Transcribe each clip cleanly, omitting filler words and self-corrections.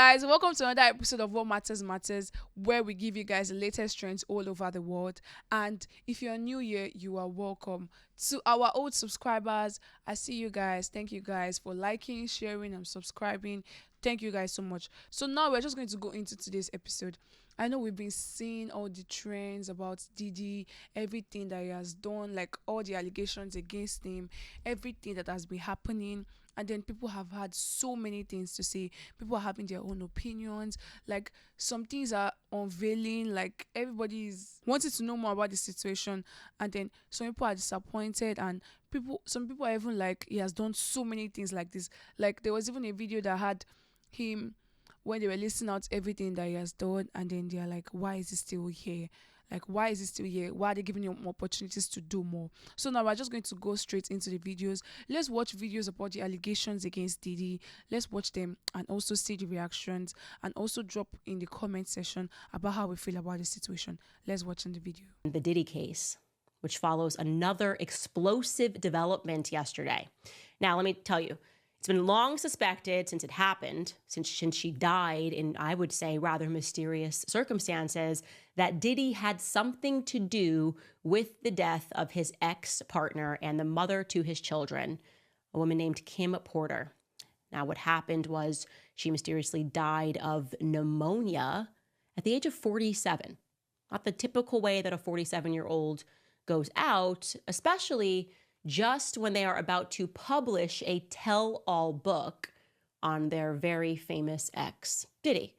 guys, welcome to another episode of What Matters Matters, where we give you guys the latest trends all over the world. And if you're new here, you are welcome. To our old subscribers, I see you guys. Thank you guys for liking, sharing, and subscribing. Thank you guys so much. So now we're just going to go into today's episode. I know we've been seeing all the trends about Diddy, everything that he has done, like all the allegations against him, everything that has been happening. And then people have had so many things to say. People are having their own opinions. Like some things are unveiling. Like everybody is wanting to know more about the situation. And then some people are disappointed. And some people are even like, he has done so many things like this. Like there was even a video that had him when they were listing out everything that he has done. And then they're like, why is he still here? Like, why is he still here? Why are they giving him opportunities to do more? So now we're just going to go straight into the videos. Let's watch videos about the allegations against Diddy. Let's watch them and also see the reactions and also drop in the comment section about how we feel about the situation. Let's watch in the video. The Diddy case, which follows another explosive development yesterday. Now, let me tell you, it's been long suspected since it happened, since she died in, I would say, rather mysterious circumstances, that Diddy had something to do with the death of his ex-partner and the mother to his children, a woman named Kim Porter. Now, what happened was she mysteriously died of pneumonia at the age of 47. Not the typical way that a 47-year-old goes out, especially just when they are about to publish a tell-all book on their very famous ex, Diddy.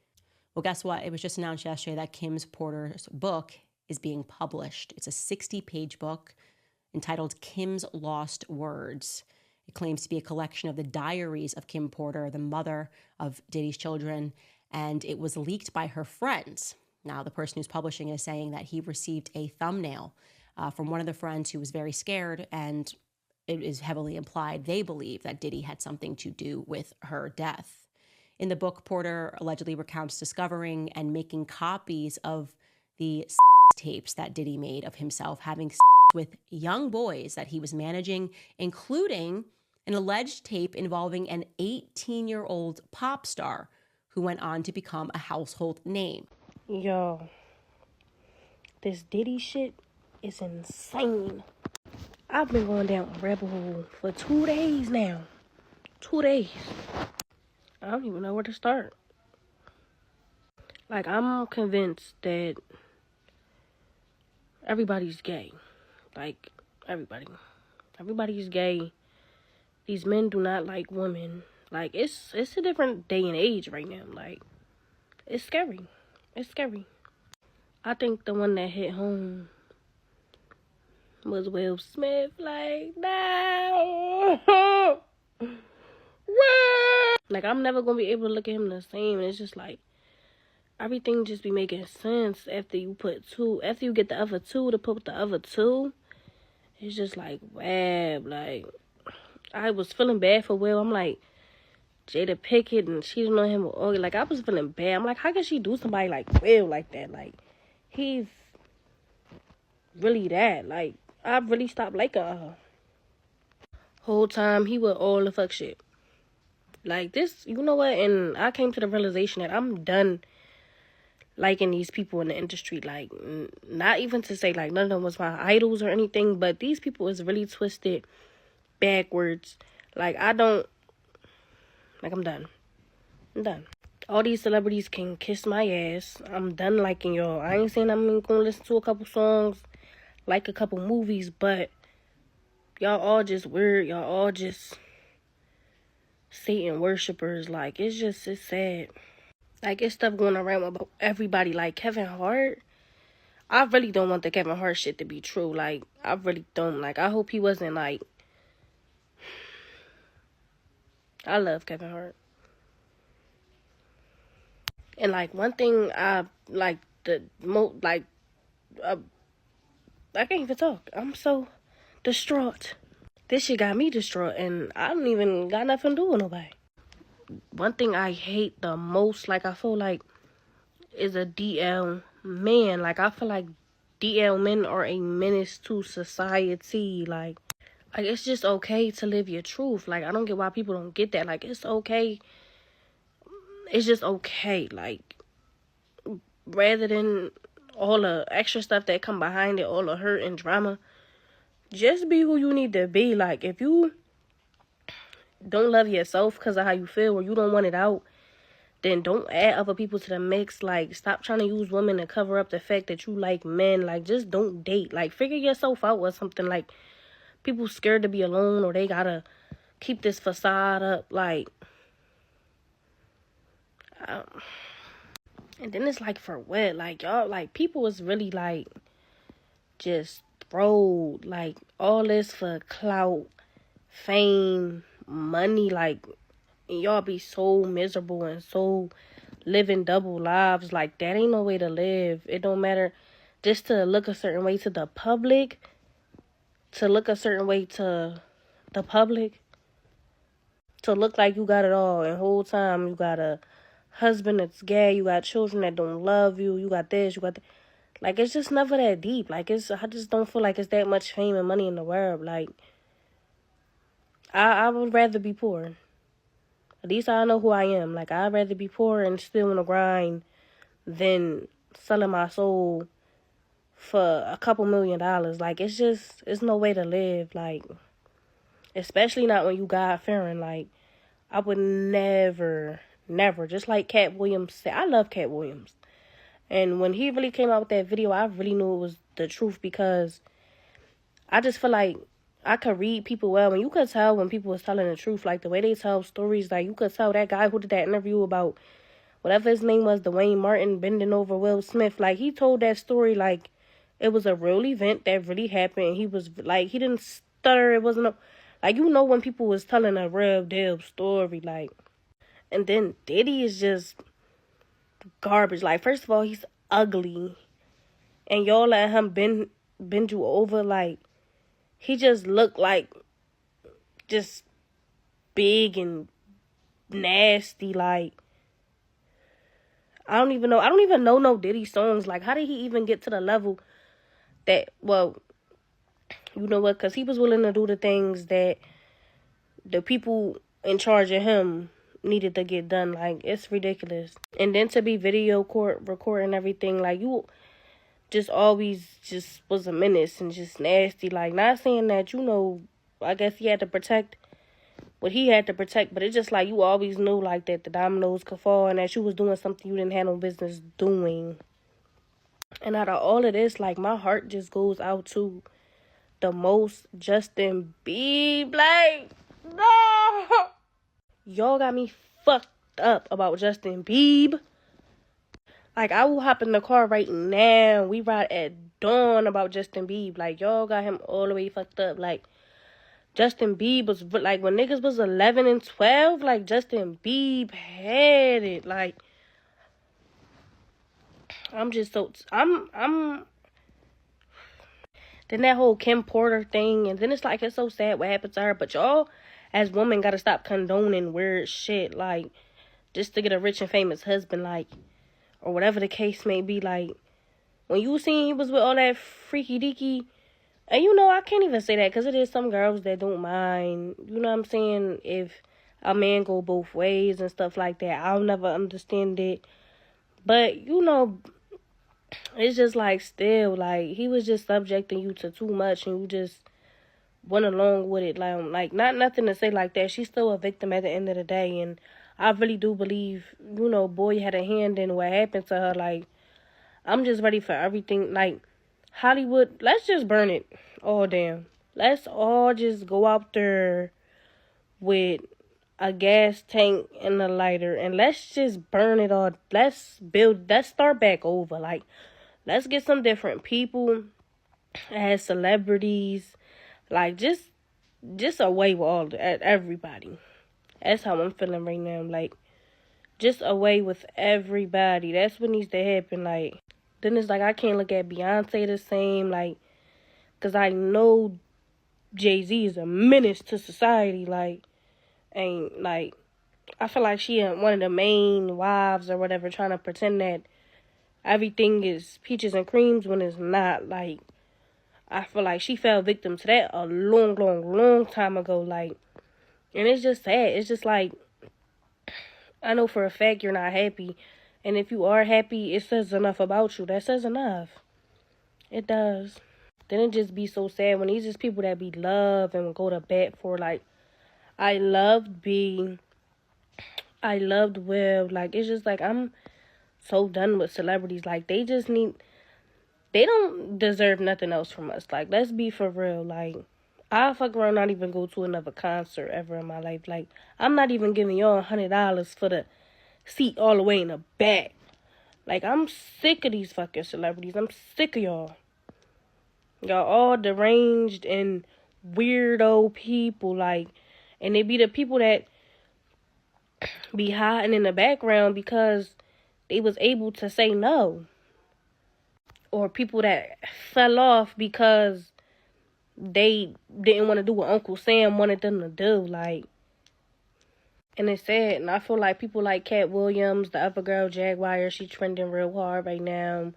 Well, guess what? It was just announced yesterday that Kim Porter's book is being published. It's a 60-page book entitled Kim's Lost Words. It claims to be a collection of the diaries of Kim Porter, the mother of Diddy's children, and it was leaked by her friends. Now, the person who's publishing is saying that he received a thumbnail from one of the friends who was very scared, and it is heavily implied they believe that Diddy had something to do with her death. In the book, Porter allegedly recounts discovering and making copies of the tapes that Diddy made of himself having with young boys that he was managing, including an alleged tape involving an 18-year-old pop star who went on to become a household name. Yo, this Diddy shit is insane. I've been going down a rabbit hole for 2 days now. 2 days. I don't even know where to start. Like, I'm convinced that everybody's gay. Like, everybody. Everybody's gay. These men do not like women. Like, it's a different day and age right now. Like, it's scary. It's scary. I think the one that hit home was Will Smith. Like, no. Like, I'm never gonna be able to look at him the same. And it's just like, everything just be making sense after you get the other two to put the other two. It's just like, wow. Like, I was feeling bad for Will. I'm like, Jada Pickett and she didn't know him with Augie. Like, I was feeling bad. I'm like, how can she do somebody like Will like that? Like, he's really that. Like, I really stopped liking her. Whole time, he was all the fuck shit. Like, this, you know what? And I came to the realization that I'm done liking these people in the industry. Like, not even to say, like, none of them was my idols or anything, but these people is really twisted backwards. Like, I'm done. I'm done. All these celebrities can kiss my ass. I'm done liking y'all. I ain't saying I'm gonna listen to a couple songs, like a couple movies, but y'all all just weird. Y'all all just Satan worshipers. Like, it's sad. Like, it's stuff going around about everybody. Like, Kevin Hart. I really don't want the Kevin Hart shit to be true. Like, I really don't. Like, I hope he wasn't, like, I love Kevin Hart. And, like, one thing I, like, I can't even talk. I'm so distraught. This shit got me distraught, and I don't even got nothing to do with nobody. One thing I hate the most, like, I feel like, is a DL man. Like, I feel like DL men are a menace to society. Like, it's just okay to live your truth. Like, I don't get why people don't get that. Like, it's okay it's just okay. Like, rather than all the extra stuff that come behind it, all the hurt and drama, just be who you need to be. Like, if you don't love yourself because of how you feel or you don't want it out, then don't add other people to the mix. Like, stop trying to use women to cover up the fact that you like men. Like, just don't date. Like, figure yourself out or something. Like, people scared to be alone or they gotta keep this facade up. Like, and then it's like, for what? Like, y'all, like, people is really like just throwed. Like, all this for clout, fame, money. Like, and y'all be so miserable and so living double lives. Like, that ain't no way to live. It don't matter just to look a certain way to the public, to look a certain way to the public, to look like you got it all, and whole time you got a husband that's gay, you got children that don't love you, you got this, you got that. Like, it's just never that deep. Like, I just don't feel like it's that much fame and money in the world. Like, I would rather be poor. At least I know who I am. Like, I'd rather be poor and still in the grind than selling my soul for a couple $1,000,000. Like, it's no way to live. Like, especially not when you God-fearing. Like, I would never, just like Cat Williams said. I love Cat Williams. And when he really came out with that video, I really knew it was the truth, because I just feel like I could read people well, and you could tell when people was telling the truth. Like, the way they tell stories, like, you could tell that guy who did that interview about whatever his name was, Dwayne Martin, bending over Will Smith. Like, he told that story like it was a real event that really happened. He was like, he didn't stutter. It wasn't like, you know, when people was telling a real deal story. Like, and then Diddy is just garbage. Like, first of all, he's ugly, and y'all let him bend you over. Like, he just looked like just big and nasty. Like, I don't even know no Diddy songs. Like, how did he even get to the level that, well, you know what? Because he was willing to do the things that the people in charge of him needed to get done. Like, it's ridiculous. And then to be recording everything, like, you just always just was a menace and just nasty. Like, not saying that, you know, I guess he had to protect what he had to protect, but it's just like, you always knew, like, that the dominoes could fall and that you was doing something you didn't have no business doing. And out of all of this, like, my heart just goes out to the most Justin Bieber. Like, no! Y'all got me fucked up about Justin Bieber. Like, I will hop in the car right now. We ride at dawn about Justin Bieber. Like, y'all got him all the way fucked up. Like, Justin Bieber was, like, when niggas was 11 and 12, like, Justin Bieber had it. Like, I'm just so, I'm, then that whole Kim Porter thing, and then it's like, it's so sad what happened to her, but y'all, as women, gotta stop condoning weird shit, like, just to get a rich and famous husband, like, or whatever the case may be. Like, when you seen he was with all that freaky deaky, and you know, I can't even say that, because it is some girls that don't mind, you know what I'm saying, if a man go both ways and stuff like that. I'll never understand it, but, you know, it's just like, still, like, he was just subjecting you to too much, and you just went along with it. Like, not nothing to say like that. She's still a victim at the end of the day, and I really do believe, you know, boy had a hand in what happened to her. Like, I'm just ready for everything. Like, Hollywood, let's just burn it all down. Let's all just go out there with a gas tank and a lighter, and let's just burn it all. Let's start back over. Like, let's get some different people as celebrities. Like, just away with all everybody. That's how I'm feeling right now. Like, just away with everybody. That's what needs to happen. Like, then it's like, I can't look at Beyonce the same. Like, because I know Jay-Z is a menace to society. Like, and, like, I feel like she one of the main wives or whatever, trying to pretend that everything is peaches and creams when it's not. Like, I feel like she fell victim to that a long time ago. Like, and it's just sad. It's just like, I know for a fact you're not happy. And if you are happy, it says enough about you. That says enough. It does. Then it just be so sad when these just people that be love and go to bat for, like, I loved B. I loved Will. Like, it's just like, I'm so done with celebrities. Like, they don't deserve nothing else from us. Like, let's be for real. Like, I'll fuck around not even go to another concert ever in my life. Like, I'm not even giving y'all $100 for the seat all the way in the back. Like, I'm sick of these fucking celebrities. I'm sick of y'all. Y'all all deranged and weirdo people. Like, and they be the people that be hiding in the background because they was able to say no. Or people that fell off because they didn't want to do what Uncle Sam wanted them to do. Like, and it's sad. And I feel like people like Cat Williams, the other girl, Jaguar, she trending real hard right now.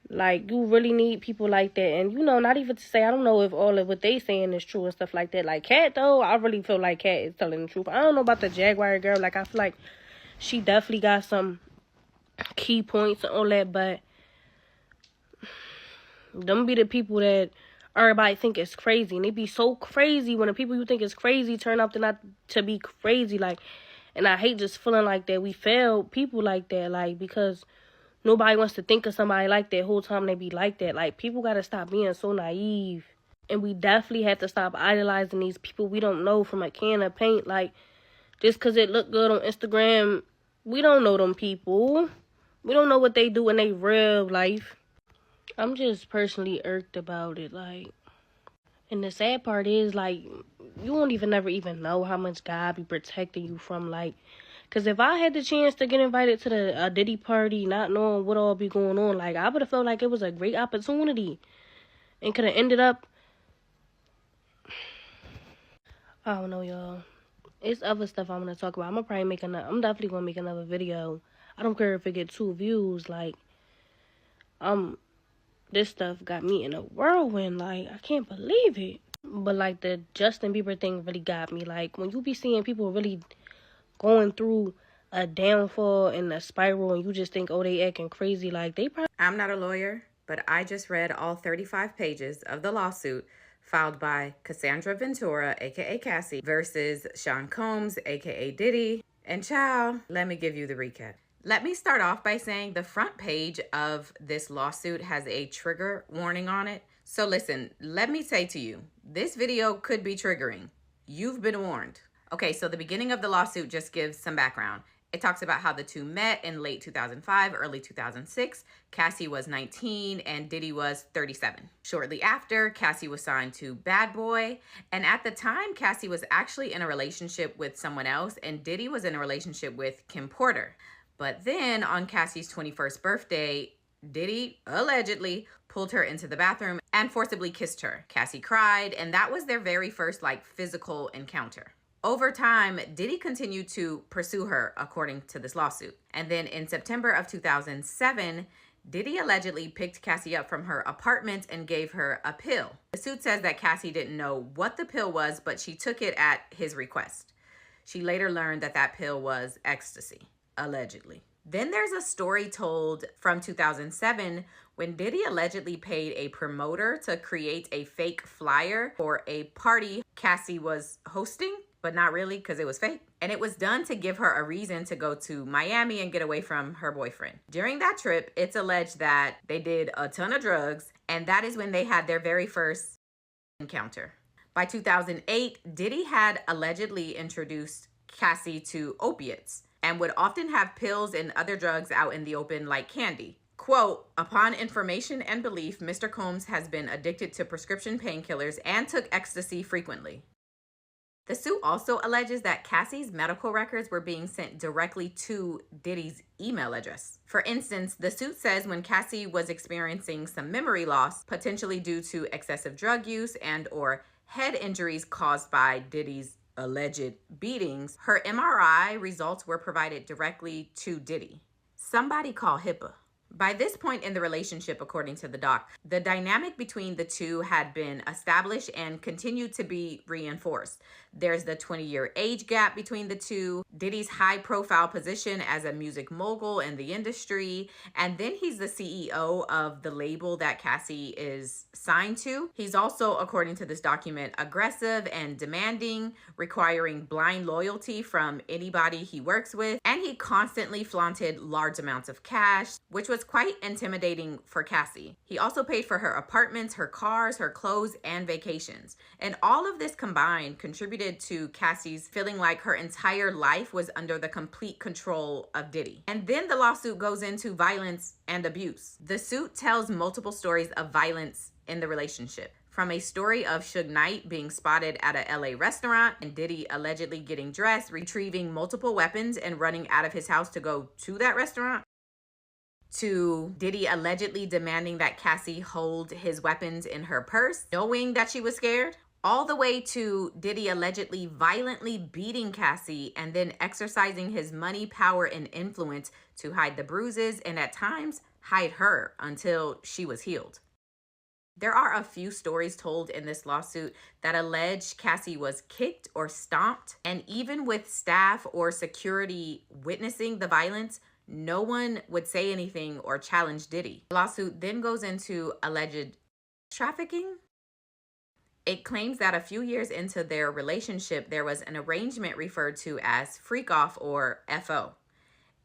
Like, you really need people like that. And, you know, not even to say, I don't know if all of what they saying is true and stuff like that. Like, Cat, though, I really feel like Cat is telling the truth. I don't know about the Jaguar girl. Like, I feel like she definitely got some key points and all that. But them be the people that everybody think is crazy. And they be so crazy when the people you think is crazy turn out to not to be crazy. Like, and I hate just feeling like that. We failed people like that. Like, because nobody wants to think of somebody like that whole time they be like that. Like, people got to stop being so naive. And we definitely have to stop idolizing these people we don't know from a can of paint. Like, just because it look good on Instagram, we don't know them people. We don't know what they do in their real life. I'm just personally irked about it. Like, and the sad part is, like, you won't never even know how much God be protecting you from, like, because if I had the chance to get invited to the Diddy party, not knowing what all be going on, like, I would have felt like it was a great opportunity. And could have ended up, I don't know, y'all. It's other stuff I'm going to talk about. I'm definitely going to make another video. I don't care if it get 2 views. Like, this stuff got me in a whirlwind. Like, I can't believe it. But, like, the Justin Bieber thing really got me. Like, when you be seeing people really going through a downfall and a spiral and you just think, oh, they acting crazy, like, they probably... I'm not a lawyer, but I just read all 35 pages of the lawsuit filed by Cassandra Ventura, aka Cassie, versus Sean Combs, aka Diddy. And ciao, let me give you the recap. Let me start off by saying the front page of this lawsuit has a trigger warning on it. So listen, let me say to you, this video could be triggering. You've been warned. Okay, so the beginning of the lawsuit just gives some background. It talks about how the two met in late 2005, early 2006. Cassie was 19 and Diddy was 37. Shortly after, Cassie was signed to Bad Boy. And at the time, Cassie was actually in a relationship with someone else and Diddy was in a relationship with Kim Porter. But then on Cassie's 21st birthday, Diddy allegedly pulled her into the bathroom and forcibly kissed her. Cassie cried, and that was their very first physical encounter. Over time, Diddy continued to pursue her, according to this lawsuit. And then in September of 2007, Diddy allegedly picked Cassie up from her apartment and gave her a pill. The suit says that Cassie didn't know what the pill was, but she took it at his request. She later learned that that pill was ecstasy, allegedly. Then there's a story told from 2007 when Diddy allegedly paid a promoter to create a fake flyer for a party Cassie was hosting, but not really because it was fake. And it was done to give her a reason to go to Miami and get away from her boyfriend. During that trip, it's alleged that they did a ton of drugs, and that is when they had their very first encounter. By 2008, Diddy had allegedly introduced Cassie to opiates and would often have pills and other drugs out in the open like candy. Quote, upon information and belief, Mr. Combs has been addicted to prescription painkillers and took ecstasy frequently. The suit also alleges that Cassie's medical records were being sent directly to Diddy's email address. For instance, the suit says when Cassie was experiencing some memory loss, potentially due to excessive drug use and or head injuries caused by Diddy's alleged beatings, her MRI results were provided directly to Diddy. Somebody call HIPAA. By this point in the relationship, according to the doc, the dynamic between the two had been established and continued to be reinforced. There's the 20-year age gap between the two, Diddy's high-profile position as a music mogul in the industry, and then he's the CEO of the label that Cassie is signed to. He's also, according to this document, aggressive and demanding, requiring blind loyalty from anybody he works with, and he constantly flaunted large amounts of cash, which was quite intimidating for Cassie. He also paid for her apartments, her cars, her clothes, and vacations. And all of this combined contributed to Cassie's feeling like her entire life was under the complete control of Diddy. And then the lawsuit goes into violence and abuse. The suit tells multiple stories of violence in the relationship. From a story of Suge Knight being spotted at a LA restaurant and Diddy allegedly getting dressed, retrieving multiple weapons, and running out of his house to go to that restaurant, to Diddy allegedly demanding that Cassie hold his weapons in her purse, knowing that she was scared, all the way to Diddy allegedly violently beating Cassie and then exercising his money, power, and influence to hide the bruises and at times hide her until she was healed. There are a few stories told in this lawsuit that allege Cassie was kicked or stomped, and even with staff or security witnessing the violence, no one would say anything or challenge Diddy. The lawsuit then goes into alleged trafficking. It claims that a few years into their relationship, there was an arrangement referred to as freak off or FO,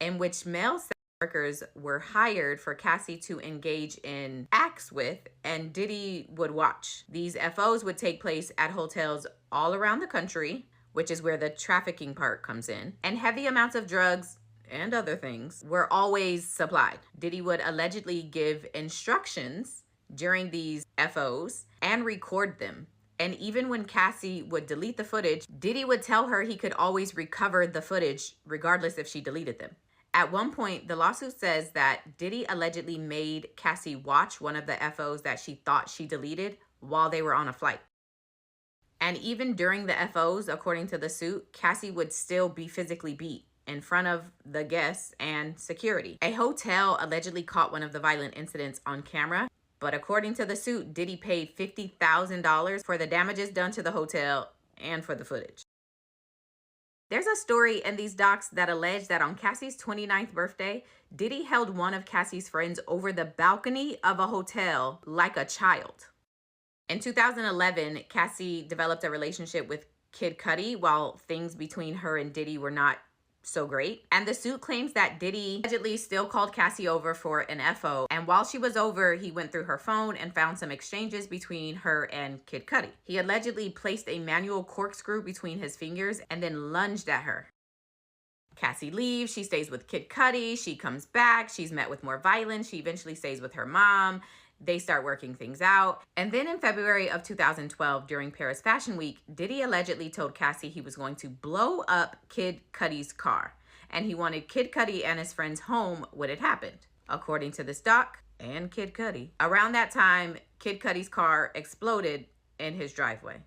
in which male sex workers were hired for Cassie to engage in acts with, and Diddy would watch. These FOs would take place at hotels all around the country, which is where the trafficking part comes in, and heavy amounts of drugs and other things were always supplied. Diddy would allegedly give instructions during these FOs and record them. And even when Cassie would delete the footage, Diddy would tell her he could always recover the footage regardless if she deleted them. At one point, the lawsuit says that Diddy allegedly made Cassie watch one of the FOs that she thought she deleted while they were on a flight. And even during the FOs, according to the suit, Cassie would still be physically beat in front of the guests and security. A hotel allegedly caught one of the violent incidents on camera, but according to the suit, Diddy paid $50,000 for the damages done to the hotel and for the footage. There's a story in these docs that allege that on Cassie's 29th birthday, Diddy held one of Cassie's friends over the balcony of a hotel like a child. In 2011, Cassie developed a relationship with Kid Cudi while things between her and Diddy were not so great. And the suit claims that Diddy allegedly still called Cassie over for an FO. And while she was over, he went through her phone and found some exchanges between her and Kid Cudi. He allegedly placed a manual corkscrew between his fingers and then lunged at her. Cassie leaves. She stays with Kid Cudi. She comes back. She's met with more violence. She eventually stays with her mom. They start working things out. And then in February of 2012, during Paris Fashion Week, Diddy allegedly told Cassie he was going to blow up Kid Cudi's car. And he wanted Kid Cudi and his friends home when it happened, according to this doc and Kid Cudi. Around that time, Kid Cudi's car exploded in his driveway.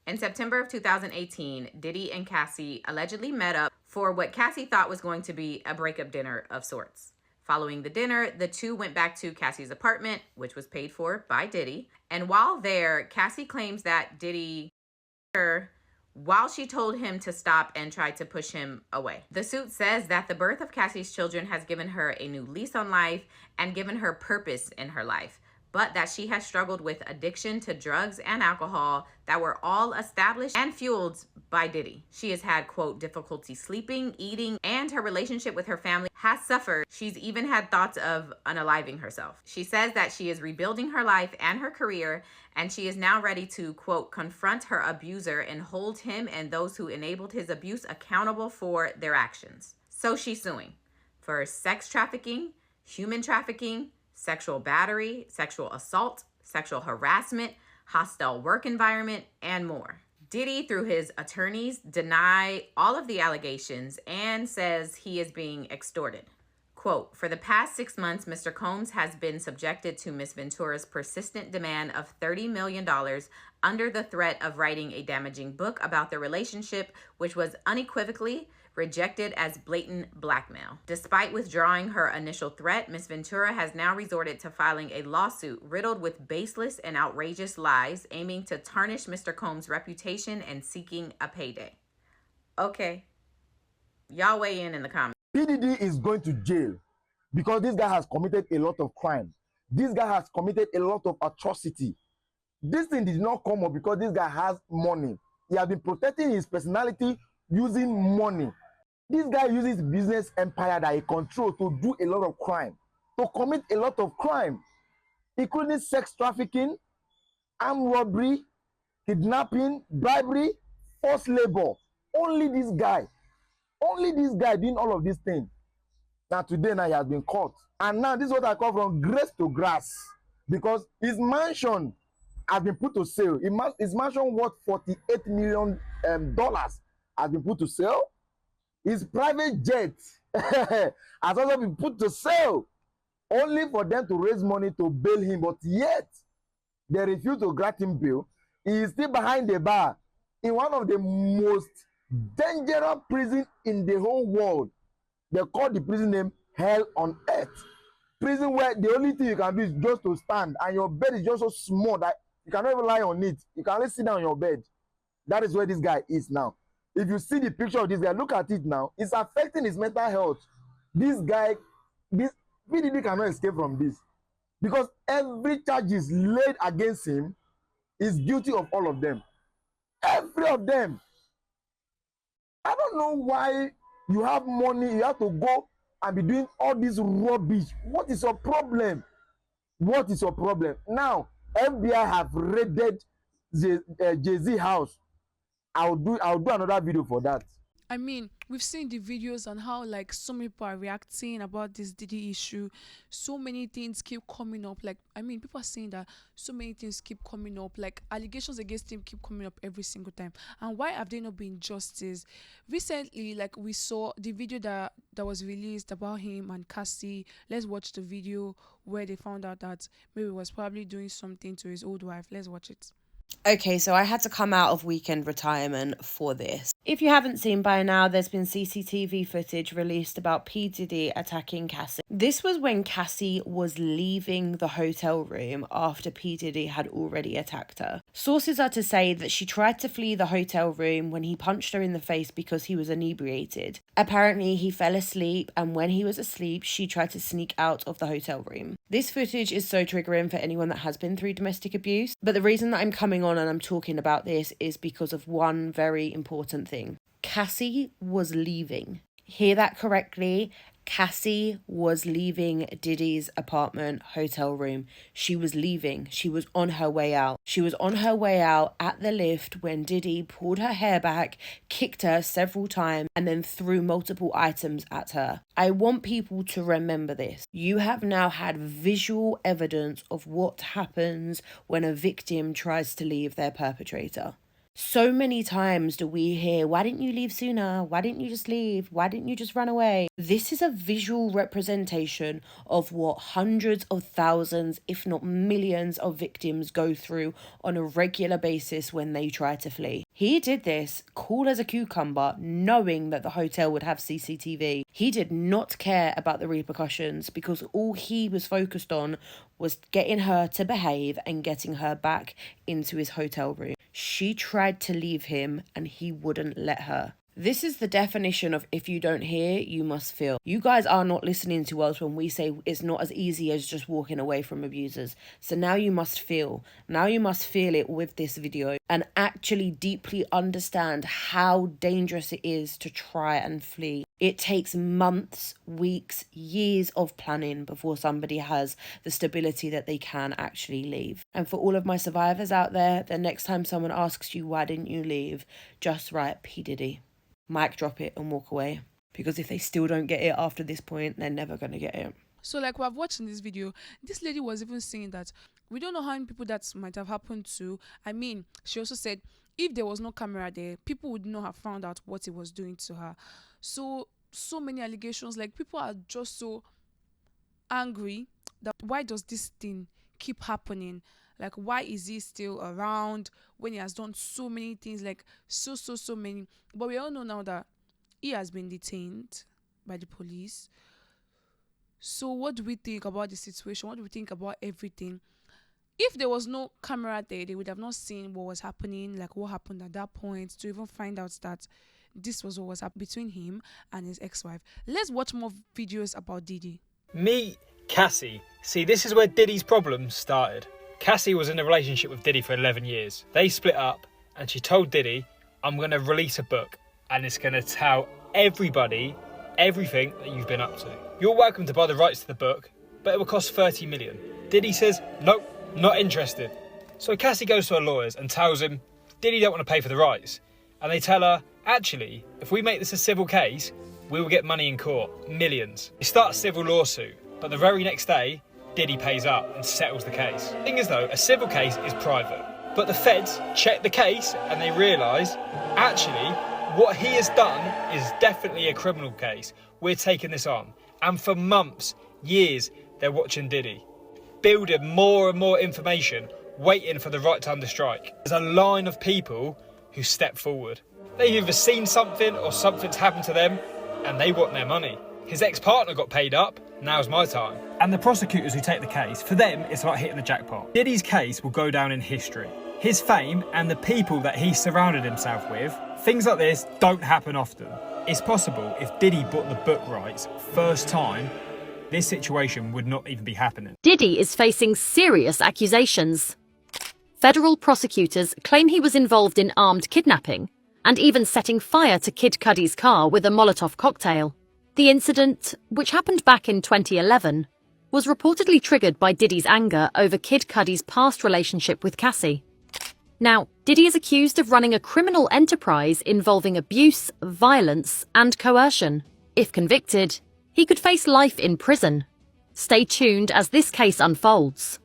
In September of 2018, Diddy and Cassie allegedly met up for what Cassie thought was going to be a breakup dinner of sorts. Following the dinner, the two went back to Cassie's apartment, which was paid for by Diddy. And while there, Cassie claims that Diddy her while she told him to stop and tried to push him away. The suit says that the birth of Cassie's children has given her a new lease on life and given her purpose in her life, but that she has struggled with addiction to drugs and alcohol that were all established and fueled by Diddy. She has had, quote, difficulty sleeping, eating, and her relationship with her family has suffered. She's even had thoughts of unaliving herself. She says that she is rebuilding her life and her career, and she is now ready to, quote, confront her abuser and hold him and those who enabled his abuse accountable for their actions. So she's suing for sex trafficking, human trafficking, sexual battery, sexual assault, sexual harassment, hostile work environment, and more. Diddy, through his attorneys, deny all of the allegations and says he is being extorted. Quote, for the past 6 months, Mr. Combs has been subjected to Ms. Ventura's persistent demand of $30 million under the threat of writing a damaging book about their relationship, which was unequivocally rejected as blatant blackmail. Despite withdrawing her initial threat, Ms. Ventura has now resorted to filing a lawsuit riddled with baseless and outrageous lies, aiming to tarnish Mr. Combs' reputation and seeking a payday. Okay, y'all weigh in the comments. Diddy is going to jail because this guy has committed a lot of crime. This guy has committed a lot of atrocity. This thing did not come up because this guy has money. He has been protecting his personality using money. This guy uses business empire that he controls to do a lot of crime, to commit a lot of crime, including sex trafficking, armed robbery, kidnapping, bribery, forced labor. Only this guy doing all of these things. Now today he has been caught. And now this is what I call from grace to grass. Because his mansion has been put to sale. His mansion worth $48 million has been put to sale. His private jet has also been put to sale. Only for them to raise money to bail him. But yet, they refuse to grant him bail. He is still behind the bar in one of the most dangerous prisons in the whole world. They call the prison name Hell on Earth. Prison where the only thing you can do is just to stand, and your bed is just so small that you cannot even lie on it. You can only sit down on your bed. That is where this guy is now. If you see the picture of this guy, look at it now. It's affecting his mental health. This guy, PDD cannot escape from this. Because every charge is laid against him is guilty of all of them. Every of them. I don't know why you have money, you have to go and be doing all this rubbish. What is your problem? What is your problem? Now, FBI have raided Jay-Z house. I'll do another video for that. I mean, we've seen the videos on how like so many people are reacting about this Diddy issue. So many things keep coming up. Like, I mean, people are saying that so many things keep coming up. Like, allegations against him keep coming up every single time. And why have they not been justice? Recently, like we saw the video that was released about him and Cassie. Let's watch the video where they found out that maybe he was probably doing something to his old wife. Let's watch it. Okay, so I had to come out of weekend retirement for this. If you haven't seen by now, there's been CCTV footage released about P. Diddy attacking Cassie. This was when Cassie was leaving the hotel room after P. Diddy had already attacked her. Sources are to say that she tried to flee the hotel room when he punched her in the face because he was inebriated. Apparently, he fell asleep, and when he was asleep, she tried to sneak out of the hotel room. This footage is so triggering for anyone that has been through domestic abuse, but the reason that I'm coming on and I'm talking about this is because of one very important thing. Cassie was leaving. Hear that correctly. Cassie was leaving Diddy's apartment hotel room. She was leaving. She was on her way out. She was on her way out at the lift when Diddy pulled her hair back, kicked her several times, and then threw multiple items at her. I want people to remember this. You have now had visual evidence of what happens when a victim tries to leave their perpetrator. So many times do we hear, why didn't you leave sooner? Why didn't you just leave? Why didn't you just run away? This is a visual representation of what hundreds of thousands, if not millions of victims go through on a regular basis when they try to flee. He did this cool as a cucumber, knowing that the hotel would have CCTV. He did not care about the repercussions because all he was focused on was getting her to behave and getting her back into his hotel room. She tried to leave him and he wouldn't let her. This is the definition of if you don't hear, you must feel. You guys are not listening to us when we say it's not as easy as just walking away from abusers. So now you must feel. Now you must feel it with this video and actually deeply understand how dangerous it is to try and flee. It takes months, weeks, years of planning before somebody has the stability that they can actually leave. And for all of my survivors out there, the next time someone asks you, why didn't you leave? Just write P. Diddy. Mic drop it and walk away. Because if they still don't get it after this point, they're never going to get it. So like we have watched in this video, this lady was even saying that we don't know how many people that might have happened to. I mean, she also said if there was no camera there, people would not have found out what he was doing to her. So many allegations, like people are just so angry that why does this thing keep happening? Like, why is he still around when he has done so many things, like so many? But we all know now that he has been detained by the police. So what do we think about the situation? What do we think about everything? If there was no camera there, they would have not seen what was happening, like what happened at that point, to even find out that this was what was happening between him and his ex-wife. Let's watch more videos about Diddy. Meet Cassie. See, this is where Diddy's problems started. Cassie was in a relationship with Diddy for 11 years. They split up and she told Diddy, I'm going to release a book and it's going to tell everybody everything that you've been up to. You're welcome to buy the rights to the book, but it will cost 30 million. Diddy says, nope, not interested. So Cassie goes to her lawyers and tells him, Diddy don't want to pay for the rights. And they tell her, actually, if we make this a civil case, we will get money in court, millions. They start a civil lawsuit, but the very next day, Diddy pays up and settles the case. The thing is though, a civil case is private. But the feds check the case and they realise, actually, what he has done is definitely a criminal case. We're taking this on. And for months, years, they're watching Diddy, building more and more information, waiting for the right time to strike. There's a line of people who step forward. They've either seen something or something's happened to them and they want their money. His ex-partner got paid up, now's my time. And the prosecutors who take the case, for them, it's like hitting the jackpot. Diddy's case will go down in history. His fame and the people that he surrounded himself with, things like this don't happen often. It's possible if Diddy bought the book rights first time, this situation would not even be happening. Diddy is facing serious accusations. Federal prosecutors claim he was involved in armed kidnapping and even setting fire to Kid Cudi's car with a Molotov cocktail. The incident, which happened back in 2011, was reportedly triggered by Diddy's anger over Kid Cudi's past relationship with Cassie. Now, Diddy is accused of running a criminal enterprise involving abuse, violence, and coercion. If convicted, he could face life in prison. Stay tuned as this case unfolds.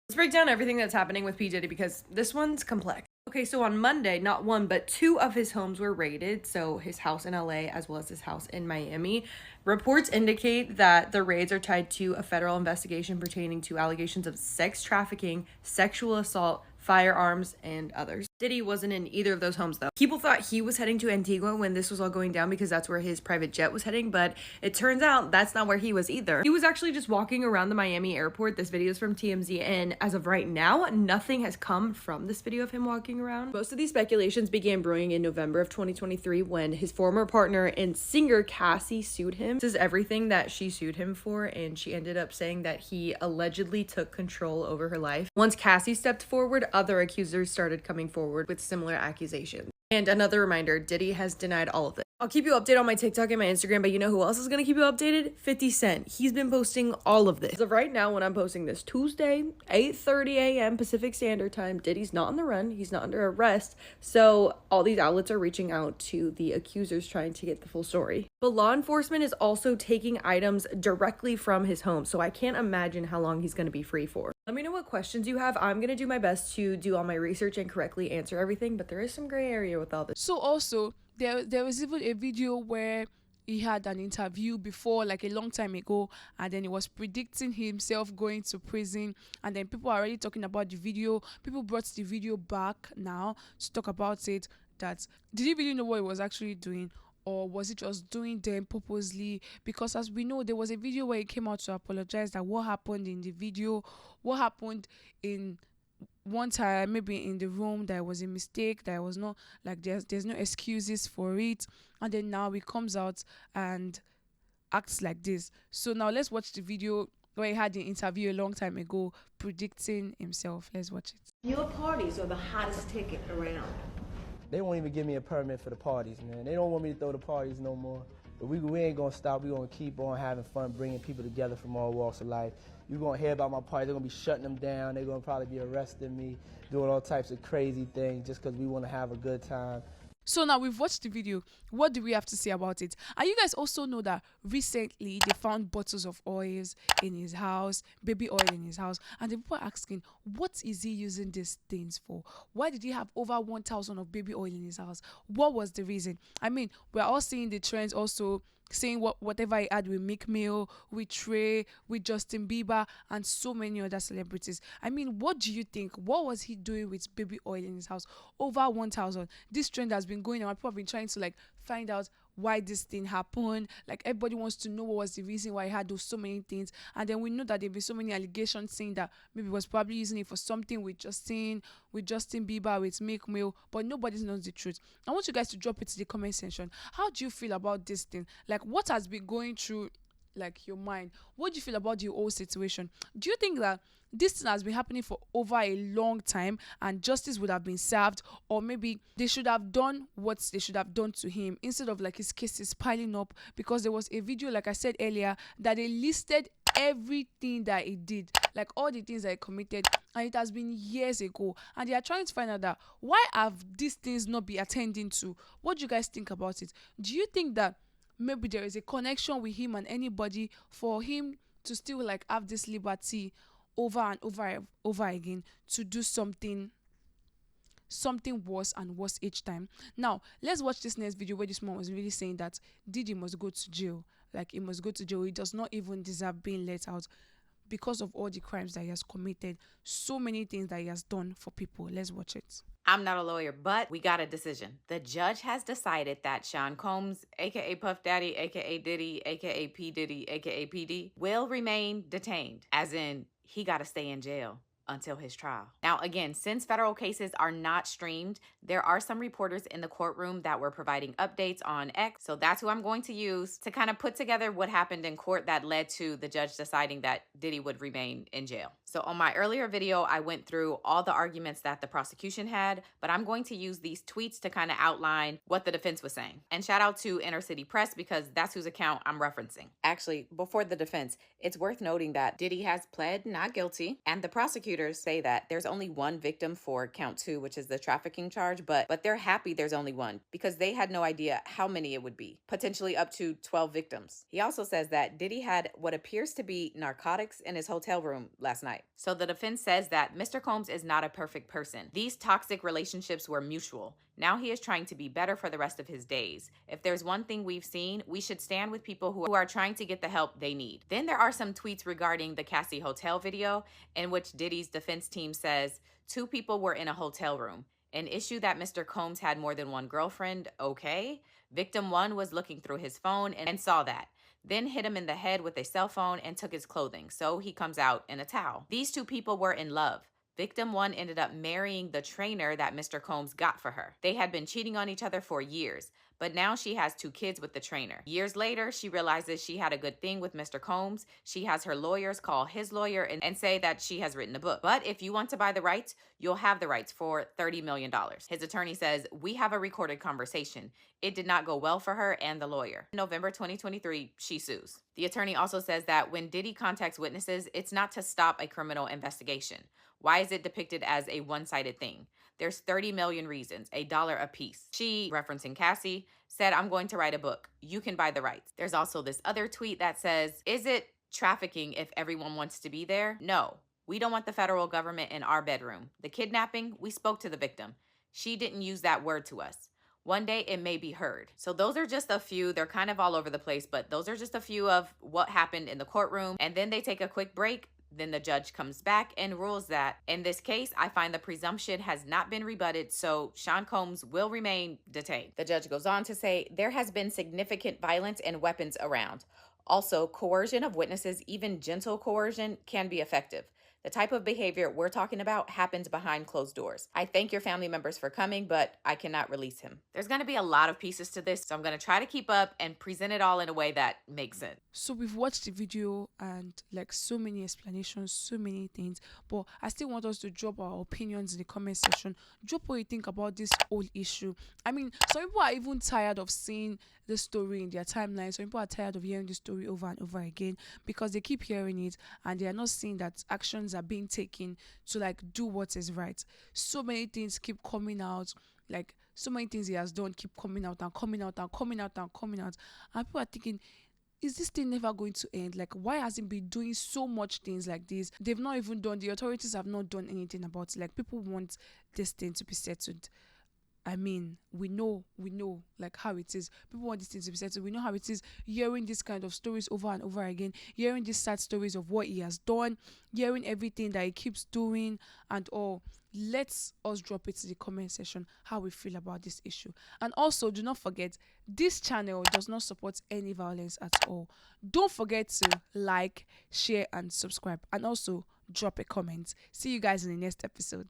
Let's break down everything that's happening with P. Diddy because this one's complex. Okay, so on Monday, not one, but two of his homes were raided. So his house in LA as well as his house in Miami. Reports indicate that the raids are tied to a federal investigation pertaining to allegations of sex trafficking, sexual assault, firearms, and others. Diddy wasn't in either of those homes though. People thought he was heading to Antigua when this was all going down because that's where his private jet was heading, but it turns out that's not where he was either. He was actually just walking around the Miami airport. This video is from TMZ, and as of right now, nothing has come from this video of him walking around. Most of these speculations began brewing in November of 2023 when his former partner and singer Cassie sued him. This is everything that she sued him for, and she ended up saying that he allegedly took control over her life. Once Cassie stepped forward, other accusers started coming forward with similar accusations. And another reminder, Diddy has denied all of this. I'll keep you updated on my TikTok and my Instagram, but you know who else is going to keep you updated? 50 Cent. He's been posting all of this. As of right now, when I'm posting this Tuesday, 8:30 a.m. Pacific Standard Time, Diddy's not on the run. He's not under arrest. So all these outlets are reaching out to the accusers trying to get the full story. But law enforcement is also taking items directly from his home. So I can't imagine how long he's going to be free for. Let me know what questions you have. I'm going to do my best to do all my research and correctly answer everything, but there is some gray area with all this. So also, there was even a video where he had an interview before, like a long time ago, and then he was predicting himself going to prison, and then people are already talking about the video. People brought the video back now to talk about it. That did he really know what he was actually doing, or was he just doing them purposely? Because as we know, there was a video where he came out to apologize that what happened in the video, what happened in one time, maybe in the room, there was a mistake, there was no, like, there's no excuses for it, and then now he comes out and acts like this. So now let's watch the video where he had the interview a long time ago predicting himself. Let's watch it. Your parties are the hottest ticket around. They won't even give me a permit for the parties, man. They don't want me to throw the parties no more. But we ain't gonna stop. We gonna keep on having fun, bringing people together from all walks of life. You're gonna hear about my party. They're gonna be shutting them down. They're gonna probably be arresting me, doing all types of crazy things just because we want to have a good time. So now we've watched the video. What do we have to say about it? And you guys also know that recently they found bottles of oils in his house, baby oil in his house, and the people are asking, what is he using these things for? Why did he have over 1,000 of baby oil in his house? What was the reason? I mean, we're all seeing the trends also, saying whatever he had with Meek Mill, with Trey, with Justin Bieber, and so many other celebrities. I mean, what do you think? What was he doing with baby oil in his house? Over 1,000. This trend has been going on. People have been trying to find out why this thing happened. Like everybody wants to know what was the reason why he had those so many things. And then we know that there'll be so many allegations saying that maybe he was probably using it for something with Justin Bieber, with Meek Mill, but nobody knows the truth. I want you guys to drop it to the comment section. How do you feel about this thing? Like, what has been going through like your mind? What do you feel about the whole situation? Do you think that this thing has been happening for over a long time and justice would have been served, or maybe they should have done what they should have done to him instead of like his cases piling up? Because there was a video, like I said earlier, that they listed everything that he did, like all the things that he committed, and it has been years ago, and they are trying to find out that why have these things not been attending to. What do you guys think about it? Do you think that maybe there is a connection with him and anybody for him to still like have this liberty over and over again to do something worse and worse each time? Now let's watch this next video where this man was really saying that Diddy must go to jail. Like, he must go to jail. He does not even deserve being let out because of all the crimes that he has committed, so many things that he has done for people. Let's watch it. I'm not a lawyer, but we got a decision. The judge has decided that Sean Combs, aka Puff Daddy, aka Diddy, aka P. Diddy, aka PD, will remain detained, as in he got to stay in jail until his trial. Now, again, since federal cases are not streamed, there are some reporters in the courtroom that were providing updates on X. So that's who I'm going to use to kind of put together what happened in court that led to the judge deciding that Diddy would remain in jail. So on my earlier video, I went through all the arguments that the prosecution had, but I'm going to use these tweets to kind of outline what the defense was saying. And shout out to Inner City Press, because that's whose account I'm referencing. Actually, before the defense, it's worth noting that Diddy has pled not guilty, and the prosecutors say that there's only one victim for count 2, which is the trafficking charge, but they're happy there's only one because they had no idea how many it would be, potentially up to 12 victims. He also says that Diddy had what appears to be narcotics in his hotel room last night. So the defense says that Mr. Combs is not a perfect person. These toxic relationships were mutual. Now he is trying to be better for the rest of his days. If there's one thing we've seen, we should stand with people who are trying to get the help they need. Then there are some tweets regarding the Cassie hotel video, in which Diddy's defense team says 2 people were in a hotel room. An issue that Mr. Combs had more than one girlfriend, okay. Victim 1 was looking through his phone and saw that. Then hit him in the head with a cell phone and took his clothing, so he comes out in a towel. These 2 people were in love. Victim 1 ended up marrying the trainer that Mr. Combs got for her. They had been cheating on each other for years, but now she has 2 kids with the trainer. Years later, she realizes she had a good thing with Mr. Combs. She has her lawyers call his lawyer and say that she has written a book. But if you want to buy the rights, you'll have the rights for $30 million. His attorney says, we have a recorded conversation. It did not go well for her and the lawyer. In November 2023, she sues. The attorney also says that when Diddy contacts witnesses, it's not to stop a criminal investigation. Why is it depicted as a one-sided thing? There's 30 million reasons, $1 a piece. She, referencing Cassie, said, I'm going to write a book. You can buy the rights. There's also this other tweet that says, is it trafficking if everyone wants to be there? No, we don't want the federal government in our bedroom. The kidnapping, we spoke to the victim. She didn't use that word to us. One day it may be heard. So those are just a few. They're kind of all over the place, but those are just a few of what happened in the courtroom. And then they take a quick break. Then the judge comes back and rules that, in this case, I find the presumption has not been rebutted, so Sean Combs will remain detained. The judge goes on to say, there has been significant violence and weapons around. Also, coercion of witnesses, even gentle coercion, can be effective. The type of behavior we're talking about happens behind closed doors. I thank your family members for coming, but I cannot release him. There's going to be a lot of pieces to this, so I'm going to try to keep up and present it all in a way that makes sense. So we've watched the video and like so many explanations, so many things, but I still want us to drop our opinions in the comment section. Drop what you think about this whole issue. I mean, some people are even tired of seeing the story in their timeline. Some people are tired of hearing the story over and over again because they keep hearing it and they are not seeing that actions are being taken to like do what is right. So many things keep coming out, like so many things he has done keep coming out and coming out and coming out and coming out, and people are thinking, is this thing never going to end? Like, why has he been doing so much things like this? They've not even done, the authorities have not done anything about it. Like, people want this thing to be settled. I mean, we know, like how it is. People want these things to be settled. We know how it is hearing this kind of stories over and over again, hearing these sad stories of what he has done, hearing everything that he keeps doing and all. Let's us drop it to the comment section how we feel about this issue. And also, do not forget, this channel does not support any violence at all. Don't forget to like, share, and subscribe. And also, drop a comment. See you guys in the next episode.